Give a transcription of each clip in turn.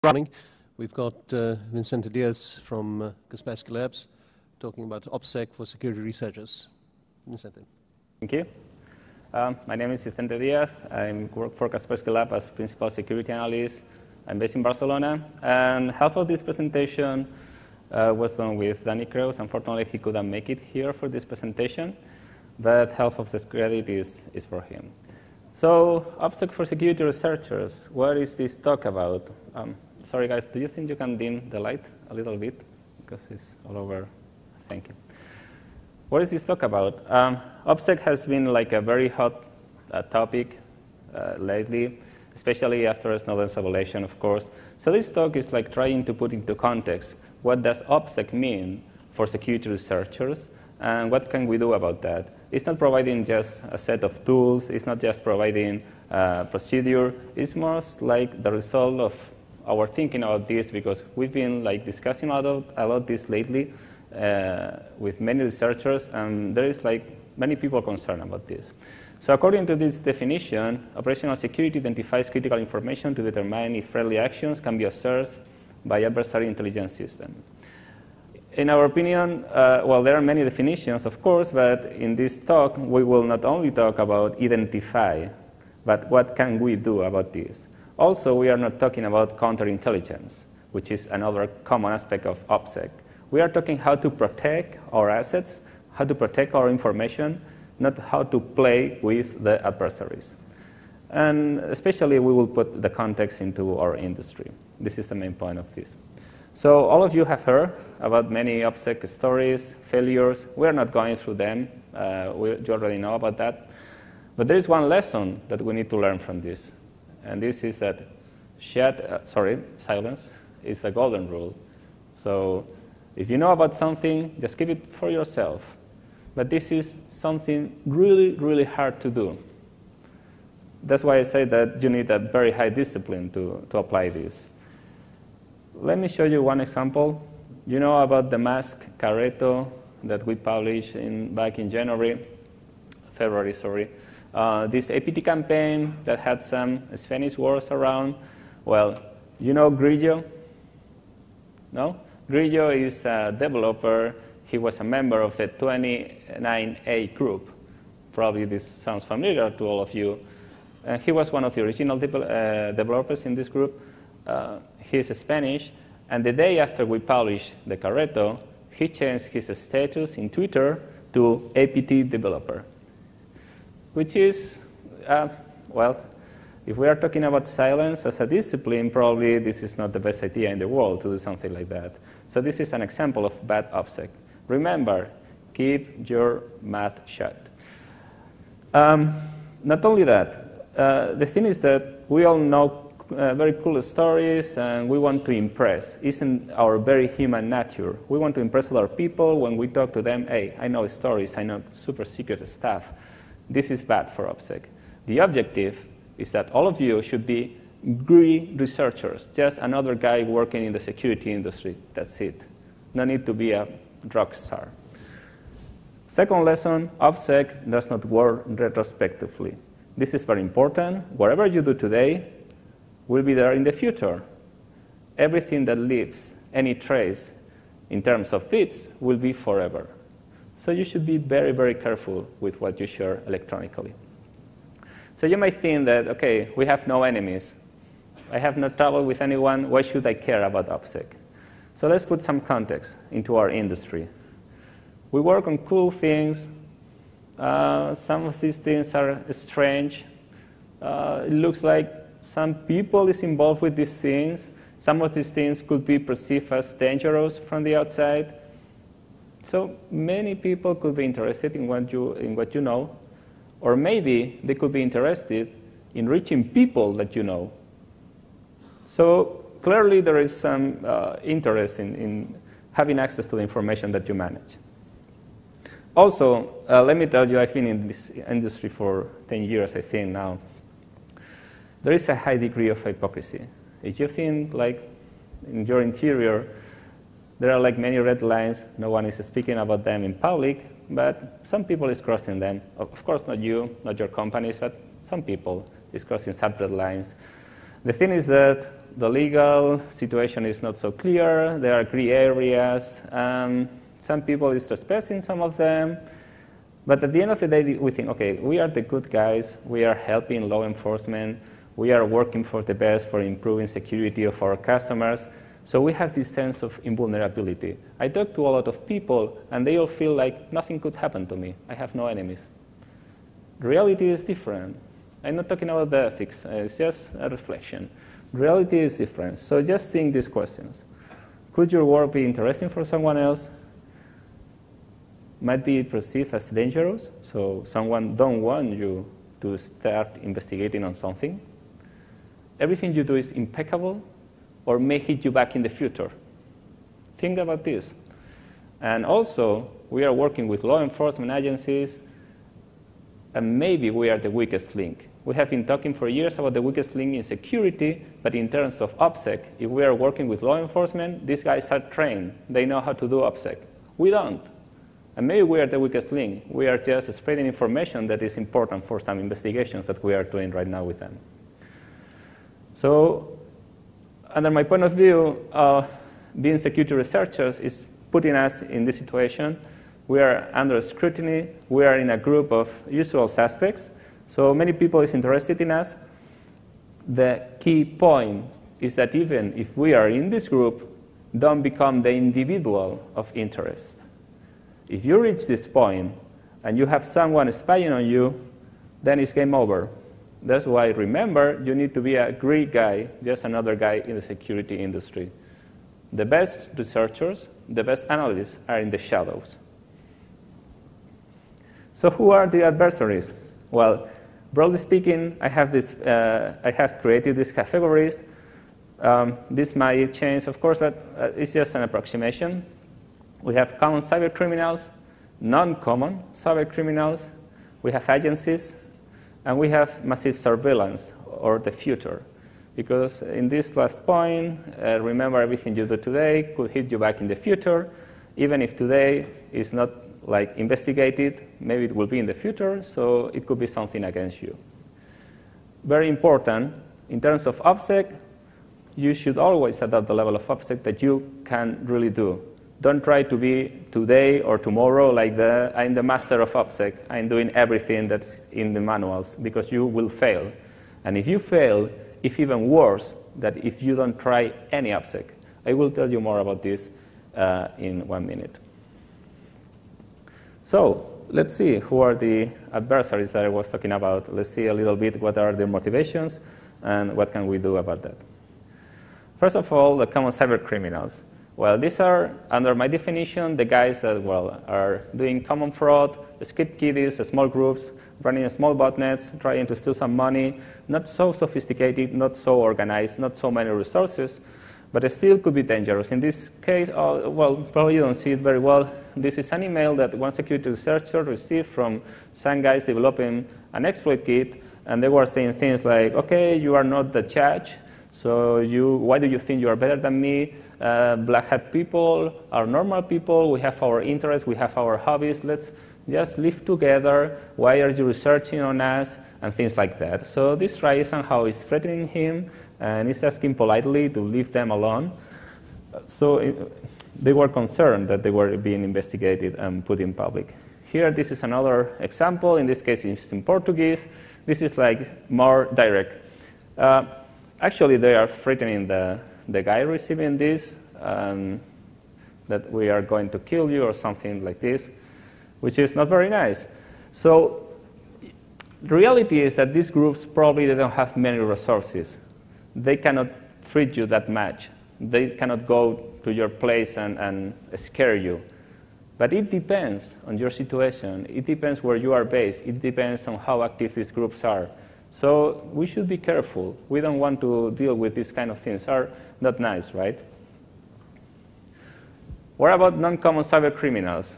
Running. We've got Vicente Diaz from Kapersky Labs talking about OPSEC for security researchers. Vicente. Thank you. My name is Vicente Diaz. I work for Kapersky Lab as principal security analyst. I'm based in Barcelona. And half of this presentation was done with Danny Crews. Unfortunately, he couldn't make it here for this presentation, but half of this credit is for him. So, OPSEC for security researchers, what is this talk about? Sorry guys, do you think you can dim the light a little bit? Because it's all over. Thank you. What is this talk about? OPSEC has been like a very hot topic lately, especially after Snowden's revelation, of course. So this talk is like trying to put into context what does OPSEC mean for security researchers and what can we do about that. It's not providing just a set of tools. It's not just providing a procedure. It's more like the result of our thinking about this, because we've been like discussing a lot this lately with many researchers, and there is like many people concerned about this. So according to this definition, operational security identifies critical information to determine if friendly actions can be observed by adversary intelligence system. In our opinion, well, there are many definitions, of course, but in this talk, we will not only talk about identify, but what can we do about this. Also, we are not talking about counterintelligence, which is another common aspect of OPSEC. We are talking how to protect our assets, how to protect our information, not how to play with the adversaries. And especially, we will put the context into our industry. This is the main point of this. So all of you have heard about many OPSEC stories, failures. We're not going through them. You already know about that. But there is one lesson that we need to learn from this. And this is that silence is the golden rule. So if you know about something, just keep it for yourself. But this is something really, really hard to do. That's why I say that you need a very high discipline to apply this. Let me show you one example. You know about the mask Carreto that we published back in February, sorry. This APT campaign that had some Spanish words around. Well, you know Grillo? No? Grillo is a developer. He was a member of the 29A group. Probably this sounds familiar to all of you. He was one of the original developers in this group. He's Spanish, and the day after we published the Carreto, he changed his status in Twitter to APT developer, which is, well, if we are talking about silence as a discipline, probably this is not the best idea in the world to do something like that. So this is an example of bad OPSEC. Remember, keep your mouth shut. Not only that, the thing is that we all know very cool stories, and we want to impress. It's in our very human nature. We want to impress other people when we talk to them. Hey, I know stories, I know super secret stuff. This is bad for OPSEC. The objective is that all of you should be greedy researchers, just another guy working in the security industry. That's it. No need to be a rock star. Second lesson, OPSEC does not work retrospectively. This is very important. Whatever you do today will be there in the future. Everything that leaves any trace in terms of bits will be forever. So you should be very, very careful with what you share electronically. So you might think that, okay, we have no enemies. I have no trouble with anyone. Why should I care about OPSEC? So let's put some context into our industry. We work on cool things. Some of these things are strange. It looks like some people is involved with these things. Some of these things could be perceived as dangerous from the outside. So many people could be interested in what you know, or maybe they could be interested in reaching people that you know. So clearly there is some interest in having access to the information that you manage. Also, let me tell you, I've been in this industry for 10 years, I think now. There is a high degree of hypocrisy. If you think like in your interior, there are like many red lines, no one is speaking about them in public, but some people is crossing them. Of course, not you, not your companies, but some people is crossing some red lines. The thing is that the legal situation is not so clear. There are gray areas. Some people is trespassing some of them. But at the end of the day, we think, okay, we are the good guys. We are helping law enforcement. We are working for the best for improving security of our customers. So we have this sense of invulnerability. I talk to a lot of people, and they all feel like nothing could happen to me. I have no enemies. Reality is different. I'm not talking about the ethics. It's just a reflection. Reality is different. So just think these questions. Could your work be interesting for someone else? Might be perceived as dangerous, so someone don't want you to start investigating on something. Everything you do is impeccable, or may hit you back in the future. Think about this. And also, we are working with law enforcement agencies, and maybe we are the weakest link. We have been talking for years about the weakest link in security, but in terms of OPSEC, if we are working with law enforcement, these guys are trained. They know how to do OPSEC. We don't. And maybe we are the weakest link. We are just spreading information that is important for some investigations that we are doing right now with them. So, under my point of view, being security researchers is putting us in this situation. We are under scrutiny. We are in a group of usual suspects. So many people is interested in us. The key point is that even if we are in this group, don't become the individual of interest. If you reach this point and you have someone spying on you, then it's game over. That's why, remember, you need to be a great guy, just another guy in the security industry. The best researchers, the best analysts are in the shadows. So who are the adversaries? Well, broadly speaking, I have created these categories. This might change, of course, that it's just an approximation. We have common cybercriminals, non-common cybercriminals, we have agencies, and we have massive surveillance, or the future. Because in this last point, remember everything you do today could hit you back in the future. Even if today is not like investigated, maybe it will be in the future, so it could be something against you. Very important, in terms of OPSEC, you should always adopt the level of OPSEC that you can really do. Don't try to be today or tomorrow like I'm the master of OPSEC. I'm doing everything that's in the manuals, because you will fail. And if you fail, it's even worse than if you don't try any OPSEC. I will tell you more about this in 1 minute. So let's see who are the adversaries that I was talking about. Let's see a little bit what are their motivations and what can we do about that. First of all, the common cybercriminals. Well, these are, under my definition, the guys that, well, are doing common fraud, script kiddies, small groups, running small botnets, trying to steal some money, not so sophisticated, not so organized, not so many resources, but it still could be dangerous. In this case, well, probably you don't see it very well. This is an email that one security researcher received from some guys developing an exploit kit, and they were saying things like, okay, you are not the judge, so why do you think you are better than me? Black hat people are normal people. We have our interests. We have our hobbies. Let's just live together. Why are you researching on us? And things like that. So this guy somehow is threatening him, and he's asking politely to leave them alone. So they were concerned that they were being investigated and put in public. Here, this is another example. In this case, it's in Portuguese. This is like more direct. Actually, they are threatening the guy receiving this, that we are going to kill you or something like this, which is not very nice. So the reality is that these groups probably they don't have many resources. They cannot treat you that much. They cannot go to your place and scare you. But it depends on your situation. It depends where you are based. It depends on how active these groups are. So we should be careful. We don't want to deal with these kind of things. Are not nice, right? What about non-common cybercriminals?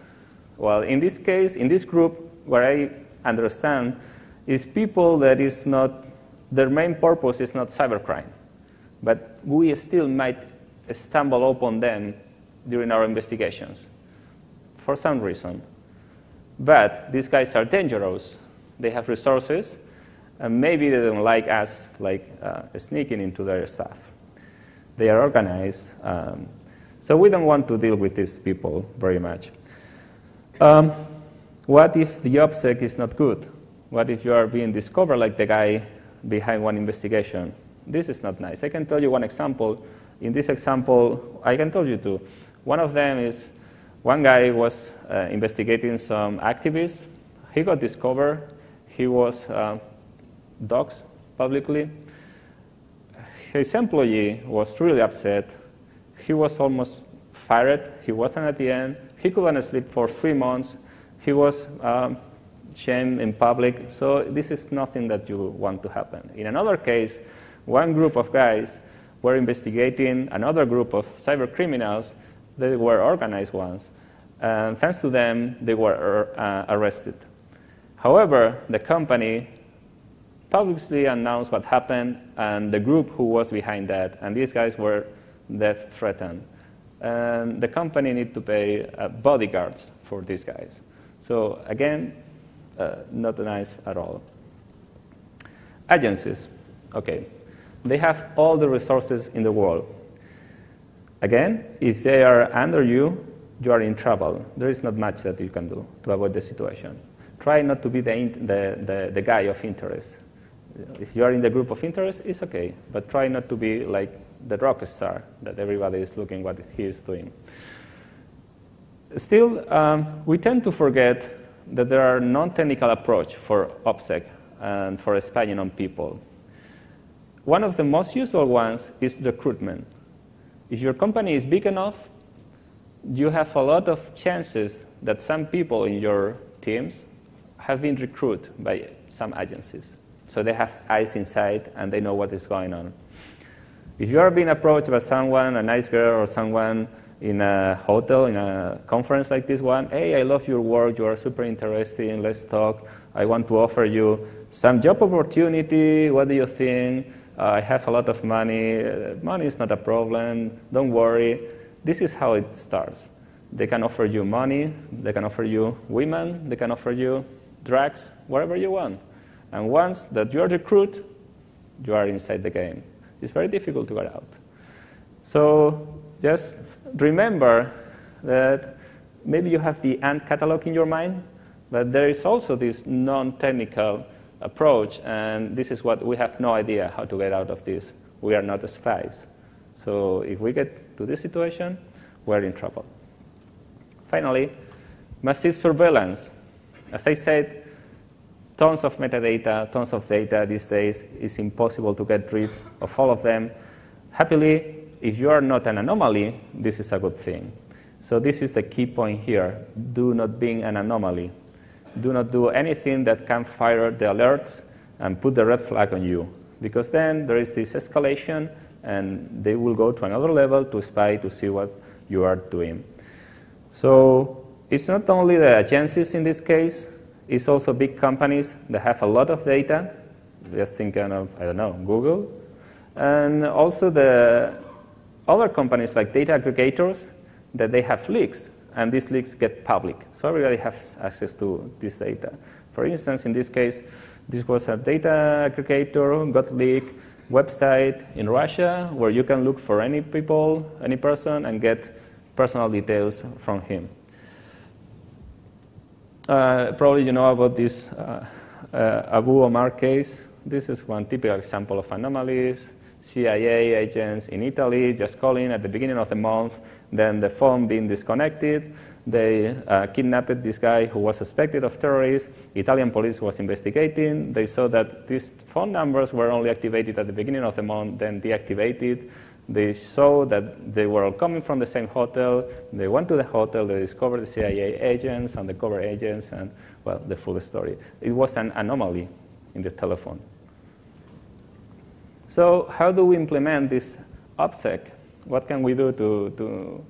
Well, in this case, in this group, what I understand is people that is not, their main purpose is not cybercrime. But we still might stumble upon them during our investigations for some reason. But these guys are dangerous. They have resources. And maybe they don't like us sneaking into their stuff. They are organized. So we don't want to deal with these people very much. What if the OPSEC is not good? What if you are being discovered like the guy behind one investigation? This is not nice. I can tell you one example. In this example, I can tell you two. One of them is one guy was investigating some activists. He got discovered. He was doxxed publicly. His employee was really upset. He was almost fired. He wasn't at the end. He couldn't sleep for 3 months. He was shamed in public. So this is nothing that you want to happen. In another case, one group of guys were investigating another group of cyber criminals. They were organized ones. And thanks to them, they were arrested. However, the company publicly announced what happened and the group who was behind that. And these guys were death threatened. And the company need to pay bodyguards for these guys. So again, not nice at all. Agencies. Okay. They have all the resources in the world. Again, if they are under you, you are in trouble. There is not much that you can do to avoid the situation. Try not to be the guy of interest. If you are in the group of interest, it's okay. But try not to be like the rock star that everybody is looking what he is doing. Still, we tend to forget that there are non-technical approach for OPSEC and for spying on people. One of the most useful ones is recruitment. If your company is big enough, you have a lot of chances that some people in your teams have been recruited by some agencies. So they have eyes inside and they know what is going on. If you are being approached by someone, a nice girl or someone in a hotel, in a conference like this one, hey, I love your work, you are super interesting, let's talk. I want to offer you some job opportunity, what do you think? I have a lot of money. Money is not a problem. Don't worry. This is how it starts. They can offer you money. They can offer you women. They can offer you drugs, whatever you want. And once that you are recruited, you are inside the game. It's very difficult to get out. So just remember that maybe you have the ant catalog in your mind, but there is also this non-technical approach, and this is what we have no idea how to get out of this. We are not spies. So if we get to this situation, we're in trouble. Finally, massive surveillance. As I said, tons of metadata, tons of data these days. It's impossible to get rid of all of them. Happily, if you are not an anomaly, this is a good thing. So this is the key point here. Do not be an anomaly. Do not do anything that can fire the alerts and put the red flag on you. Because then there is this escalation, and they will go to another level to spy to see what you are doing. So it's not only the agencies in this case, it's also big companies that have a lot of data. Just thinking of, I don't know, Google. And also the other companies like data aggregators that they have leaks. And these leaks get public. So everybody has access to this data. For instance, in this case, this was a data aggregator, got leaked, website in Russia where you can look for any people, any person, and get personal details from him. Probably you know about this Abu Omar case. This is one typical example of anomalies. CIA agents in Italy just calling at the beginning of the month, then the phone being disconnected. They kidnapped this guy who was suspected of terrorism. Italian police was investigating. They saw that these phone numbers were only activated at the beginning of the month, then deactivated. They saw that they were all coming from the same hotel. They went to the hotel. They discovered the CIA agents, undercover agents, and, well, the full story. It was an anomaly in the telephone. So how do we implement this OPSEC? What can we do to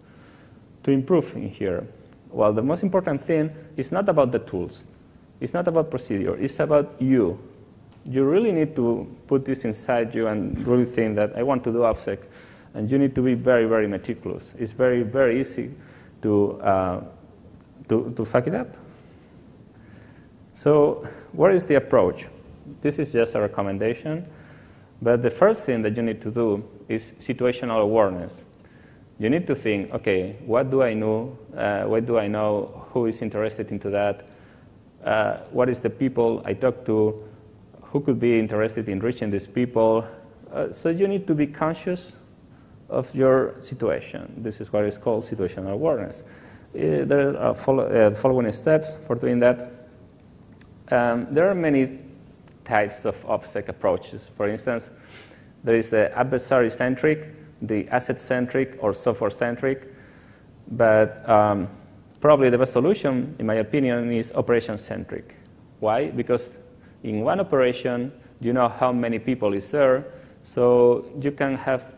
improve in here? Well, the most important thing is not about the tools. It's not about procedure. It's about you. You really need to put this inside you and really think that I want to do OPSEC. And you need to be very, very meticulous. It's very, very easy to fuck it up. So what is the approach? This is just a recommendation. But the first thing that you need to do is situational awareness. You need to think, okay, what do I know? What do I know? Who is interested into that? What is the people I talk to? Who could be interested in reaching these people? So you need to be conscious of your situation. This is what is called situational awareness. There are following steps for doing that. There are many types of OPSEC approaches. For instance, there is the adversary-centric, the asset-centric, or software-centric. But probably the best solution, in my opinion, is operation-centric. Why? Because in one operation, you know how many people is there, so you can have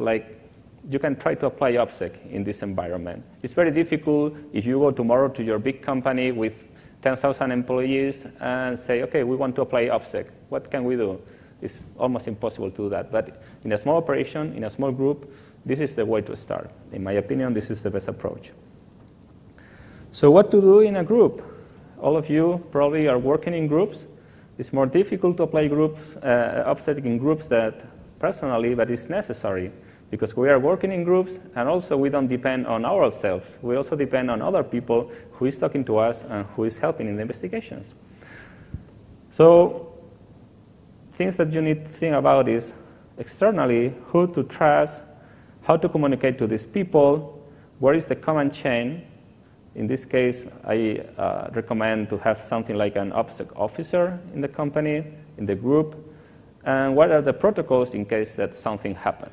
you can try to apply OPSEC in this environment. It's very difficult if you go tomorrow to your big company with 10,000 employees and say, okay, we want to apply OPSEC. What can we do? It's almost impossible to do that. But in a small operation, in a small group, this is the way to start. In my opinion, this is the best approach. So what to do in a group? All of you probably are working in groups. It's more difficult to apply groups, OPSEC in groups that personally, but it's necessary because we are working in groups, and also we don't depend on ourselves. We also depend on other people who is talking to us and who is helping in the investigations. So things that you need to think about is externally, who to trust, how to communicate to these people, where is the command chain. In this case, I recommend to have something like an OPSEC officer in the company, in the group, and what are the protocols in case that something happened.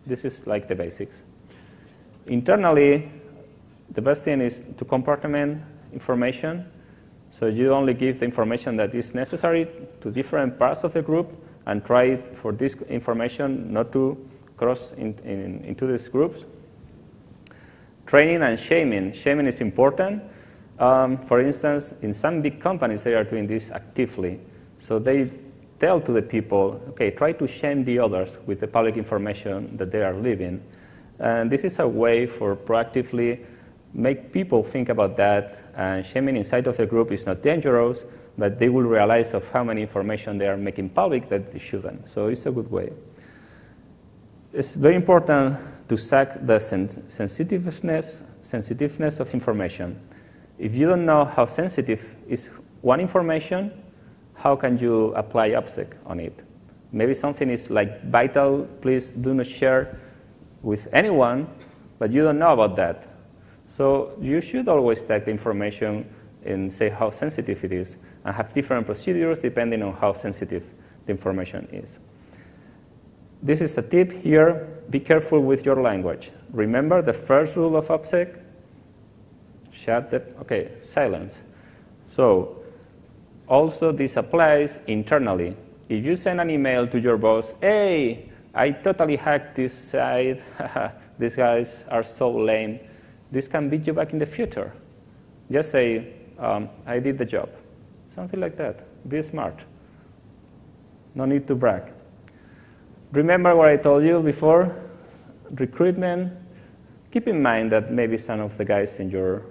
This is like the basics. Internally, the best thing is to compartment information, so you only give the information that is necessary to different parts of the group and try for this information not to cross into these groups. Training and shaming. Shaming is important. For instance, in some big companies, they are doing this actively. So they tell to the people, okay, try to shame the others with the public information that they are leaving. And this is a way for proactively make people think about that. And shaming inside of the group is not dangerous, but they will realize of how many information they are making public that they shouldn't. So it's a good way. It's very important to check the sensitiveness of information. If you don't know how sensitive is one information, how can you apply OPSEC on it? Maybe something is like vital, please do not share with anyone, but you don't know about that. So you should always take the information and say how sensitive it is, and have different procedures depending on how sensitive the information is. This is a tip here. Be careful with your language. Remember the first rule of OPSEC? Silence. So also this applies internally. If you send an email to your boss, hey, I totally hacked this site, these guys are so lame, this can beat you back in the future. Just say, I did the job. Something like that. Be smart. No need to brag. Remember what I told you before? Recruitment. Keep in mind that maybe some of the guys in your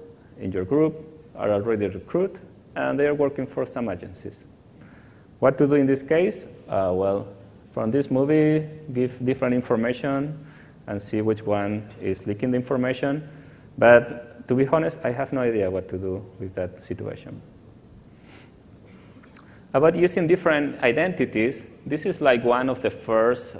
group are already recruited, and they are working for some agencies. What to do in this case? Well, from this movie, give different information and see which one is leaking the information. But to be honest, I have no idea what to do with that situation. About using different identities, this is like one of the first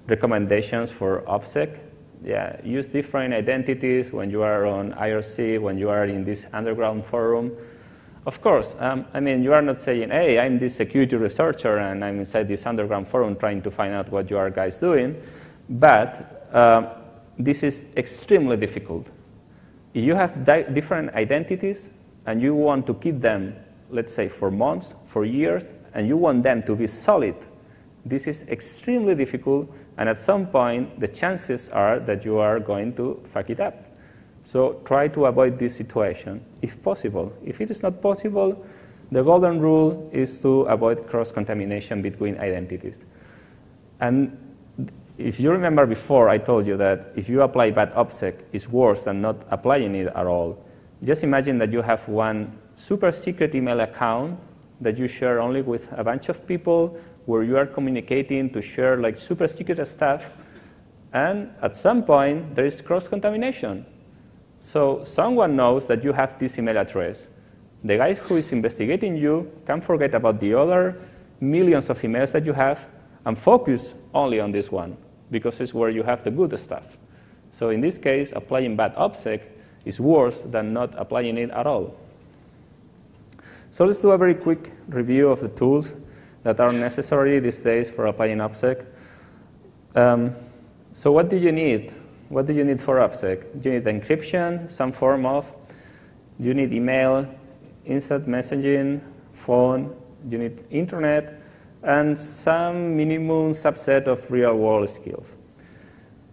recommendations for OPSEC. Yeah, use different identities when you are on IRC, when you are in this underground forum. Of course, I mean, you are not saying, hey, I'm this security researcher and I'm inside this underground forum trying to find out what you are guys doing. But this is extremely difficult. If you have different identities and you want to keep them, let's say, for months, for years, and you want them to be solid, this is extremely difficult, and at some point, the chances are that you are going to fuck it up. So try to avoid this situation, if possible. If it is not possible, the golden rule is to avoid cross-contamination between identities. And if you remember before, I told you that if you apply bad OPSEC, it's worse than not applying it at all. Just imagine that you have one super secret email account that you share only with a bunch of people, where you are communicating to share like super secret stuff, and at some point there is cross-contamination. So someone knows that you have this email address. The guy who is investigating you can forget about the other millions of emails that you have and focus only on this one, because it's where you have the good stuff. So in this case, applying bad OPSEC is worse than not applying it at all. So let's do a very quick review of the tools that are necessary these days for applying OPSEC. So what do you need? What do you need for OPSEC? You need encryption, some form of. You need email, instant messaging, phone. You need internet, and some minimum subset of real-world skills.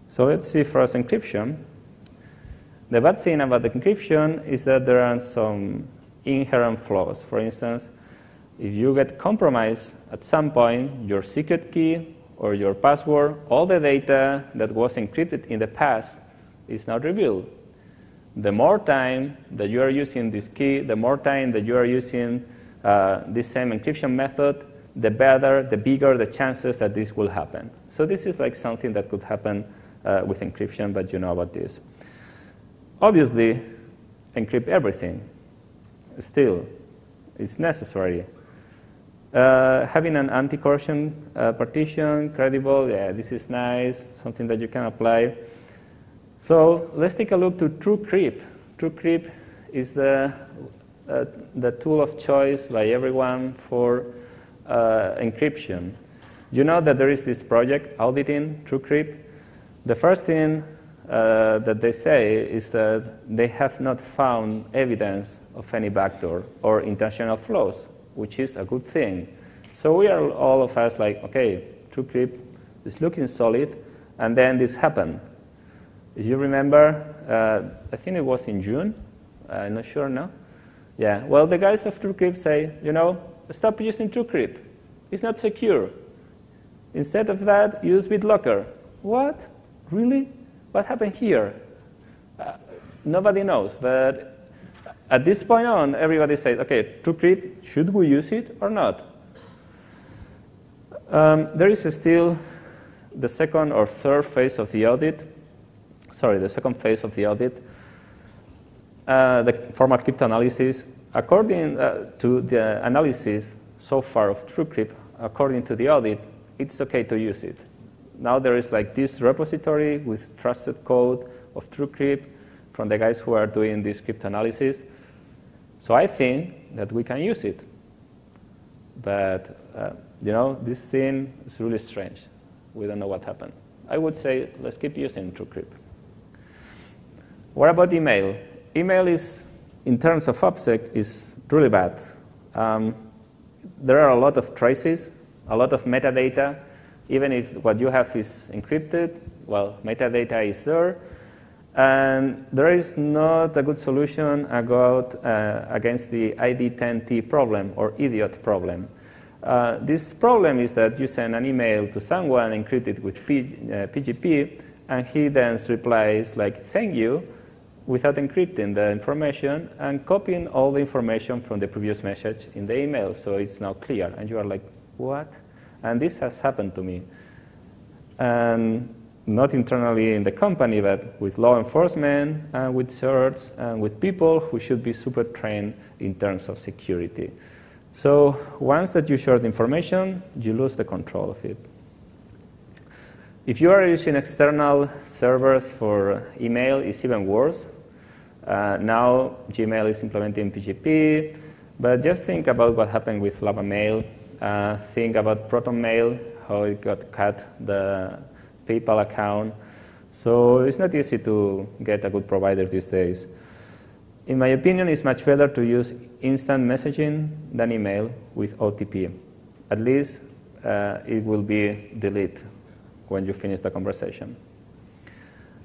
So let's see first encryption. The bad thing about encryption is that there are some inherent flaws. For instance, if you get compromised at some point, your secret key or your password, all the data that was encrypted in the past is not revealed. The more time that you are using this key, the more time that you are using this same encryption method, the better, the bigger the chances that this will happen. So this is like something that could happen with encryption, but you know about this. Obviously, encrypt everything. Still, it's necessary. Having an anti-coercion partition, credible, yeah, this is nice, something that you can apply. So let's take a look to TrueCrypt. TrueCrypt is the tool of choice by everyone for encryption. You know that there is this project auditing TrueCrypt. The first thing that they say is that they have not found evidence of any backdoor or intentional flaws, which is a good thing. So we are all of us like, okay, TrueCrypt is looking solid, and then this happened. If you remember, I think it was in June, I'm not sure now. Yeah, well, the guys of TrueCrypt say, you know, stop using TrueCrypt. It's not secure. Instead of that, use BitLocker. What? Really? What happened here? Nobody knows, but at this point on, everybody says, okay, TrueCrypt, should we use it or not? There is still the second or third phase of the audit. Sorry, the second phase of the audit, the formal cryptanalysis. According to the analysis so far of TrueCrypt, according to the audit, it's okay to use it. Now there is like this repository with trusted code of TrueCrypt from the guys who are doing this cryptanalysis. So I think that we can use it. But you know, this thing is really strange. We don't know what happened. I would say let's keep using TrueCrypt. What about email? Email is, in terms of OPSEC, is really bad. There are a lot of traces, a lot of metadata. Even if what you have is encrypted, well, metadata is there. And there is not a good solution against the ID10T problem or idiot problem. This problem is that you send an email to someone encrypted with PGP, and he then replies like, thank you, without encrypting the information and copying all the information from the previous message in the email, so it's now clear. And you are like, what? And this has happened to me. And not internally in the company, but with law enforcement, and with certs, and with people who should be super trained in terms of security. So once that you share the information, you lose the control of it. If you are using external servers for email, it's even worse. Now Gmail is implementing PGP, but just think about what happened with LavaMail. Think about ProtonMail, how it got cut, the PayPal account. So it's not easy to get a good provider these days. In my opinion, it's much better to use instant messaging than email with OTP. At least it will be deleted when you finish the conversation.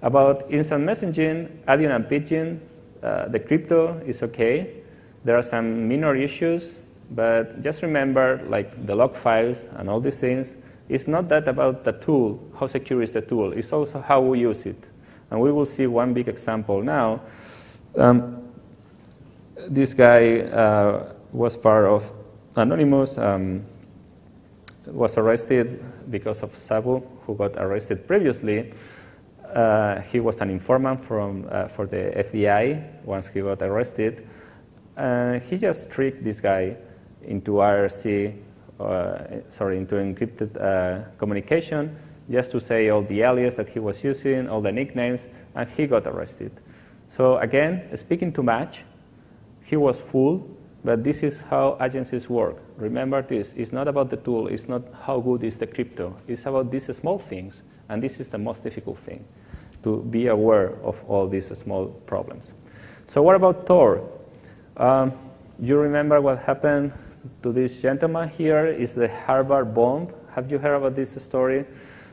About instant messaging, Adyen and Pidgin, the crypto is okay. There are some minor issues, but just remember, like the log files and all these things, it's not that about the tool, how secure is the tool, it's also how we use it. And we will see one big example now. This guy was part of Anonymous was arrested because of Sabu, who got arrested previously. He was an informant for the FBI once he got arrested. He just tricked this guy into IRC, into encrypted communication, just to say all the alias that he was using, all the nicknames, and he got arrested. So again, speaking too much, he was fooled, but this is how agencies work. Remember this, it's not about the tool, it's not how good is the crypto, it's about these small things, and this is the most difficult thing, to be aware of all these small problems. So what about Tor? You remember what happened to this gentleman here is the Harvard bomb. Have you heard about this story?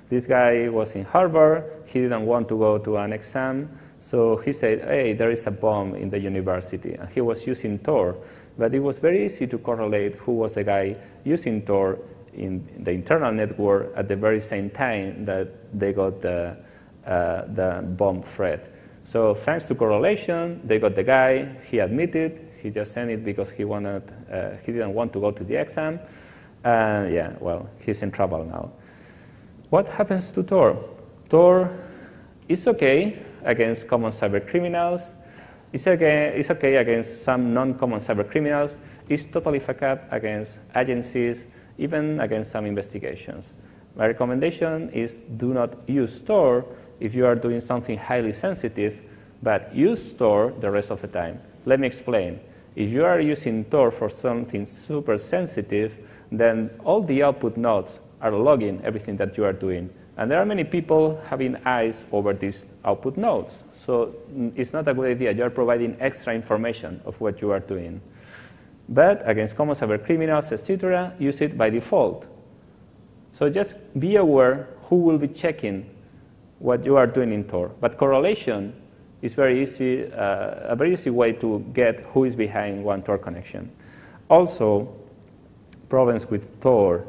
This guy was in Harvard, he didn't want to go to an exam, so he said, hey, there is a bomb in the university, and he was using Tor. But it was very easy to correlate who was the guy using Tor in the internal network at the very same time that they got the bomb threat. So thanks to correlation, they got the guy, he admitted, he just sent it because he didn't want to go to the exam, and yeah, well, he's in trouble now. What happens to Tor? Tor is okay against common cybercriminals. It's okay against some non-common cybercriminals. It's totally fucked up against agencies, even against some investigations. My recommendation is do not use Tor if you are doing something highly sensitive, but use Tor the rest of the time. Let me explain. If you are using Tor for something super sensitive, then all the output nodes are logging everything that you are doing. And there are many people having eyes over these output nodes. So it's not a good idea. You are providing extra information of what you are doing. But against common cybercriminals, etc., use it by default. So just be aware who will be checking what you are doing in Tor. But correlation is very easy, a very easy way to get who is behind one Tor connection. Also, problems with Tor.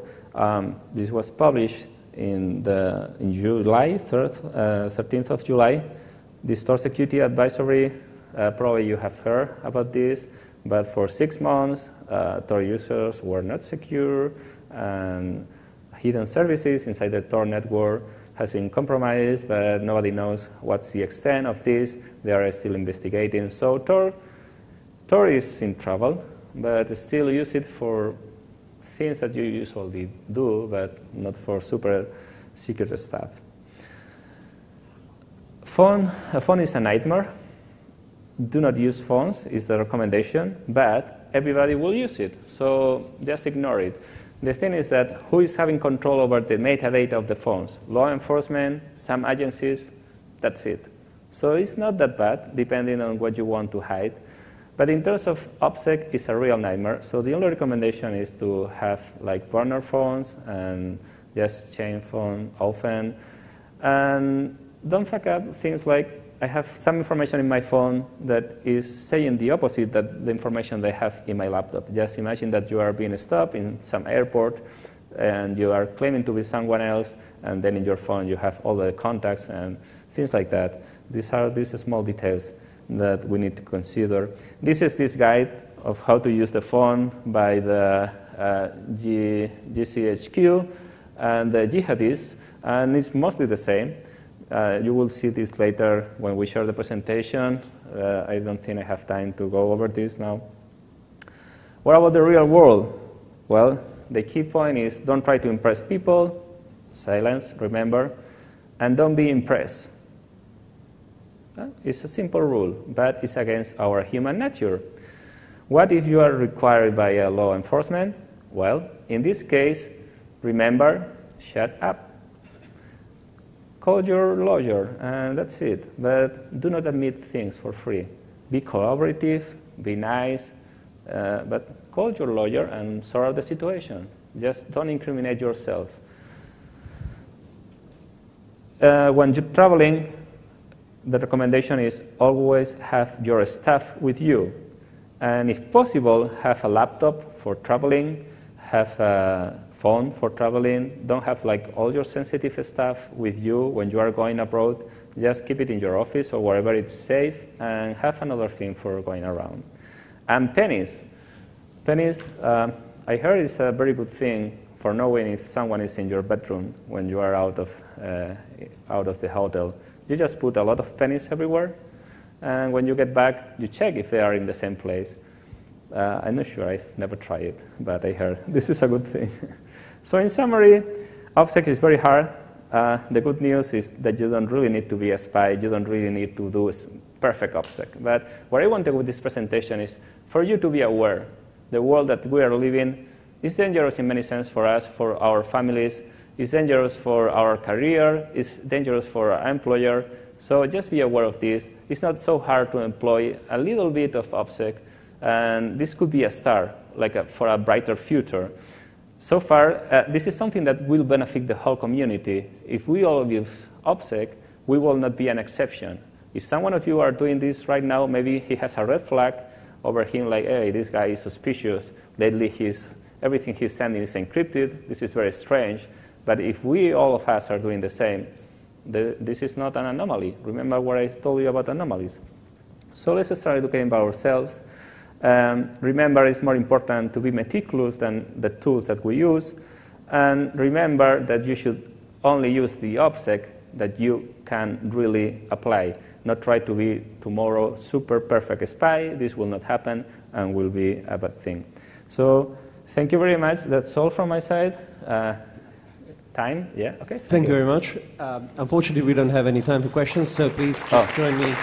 This was published in July, 13th of July. This Tor security advisory, probably you have heard about this, but for 6 months, Tor users were not secure, and hidden services inside the Tor network has been compromised, but nobody knows what's the extent of this. They are still investigating. So Tor is in trouble, but still use it for things that you usually do, but not for super secret stuff. A phone is a nightmare. Do not use phones is the recommendation, but everybody will use it, so just ignore it. The thing is that who is having control over the metadata of the phones? Law enforcement, some agencies, that's it. So it's not that bad, depending on what you want to hide. But in terms of OPSEC, it's a real nightmare. So the only recommendation is to have like burner phones and just change phone often. And don't fuck up things like, I have some information in my phone that is saying the opposite that the information they have in my laptop. Just imagine that you are being stopped in some airport and you are claiming to be someone else, and then in your phone you have all the contacts and things like that. These are these small details that we need to consider. This is this guide of how to use the phone by the GCHQ and the jihadists, and it's mostly the same. You will see this later when we share the presentation. I don't think I have time to go over this now. What about the real world? Well, the key point is don't try to impress people, silence, remember, and don't be impressed. It's a simple rule, but it's against our human nature. What if you are required by a law enforcement? Well, in this case, remember, shut up. Call your lawyer, and that's it. But do not admit things for free. Be collaborative, be nice, but call your lawyer and sort out the situation. Just don't incriminate yourself. When you're traveling, the recommendation is always have your stuff with you. And if possible, have a laptop for traveling, have a phone for traveling. Don't have like all your sensitive stuff with you when you are going abroad. Just keep it in your office or wherever it's safe, and have another thing for going around. And pennies. Pennies, I heard it's a very good thing for knowing if someone is in your bedroom when you are out of the hotel. You just put a lot of pennies everywhere, and when you get back, you check if they are in the same place. I'm not sure, I've never tried it, but I heard this is a good thing. So in summary, OPSEC is very hard. The good news is that you don't really need to be a spy. You don't really need to do perfect OPSEC. But what I wanted with this presentation is for you to be aware. The world that we are living is dangerous in many senses for us, for our families. It's dangerous for our career. It's dangerous for our employer. So just be aware of this. It's not so hard to employ a little bit of OPSEC. And this could be a start, for a brighter future. So far, this is something that will benefit the whole community. If we all use OPSEC, we will not be an exception. If some one of you are doing this right now, maybe he has a red flag over him, like, hey, this guy is suspicious. Lately, everything he's sending is encrypted. This is very strange. But if we, all of us, are doing the same, this is not an anomaly. Remember what I told you about anomalies. So let's start educating about ourselves. Remember, it's more important to be meticulous than the tools that we use. And remember that you should only use the OPSEC that you can really apply. Not try to be tomorrow super perfect spy. This will not happen and will be a bad thing. So thank you very much. That's all from my side. Time? Yeah? Okay. Thank you very much. Unfortunately, we don't have any time for questions, so please just join me.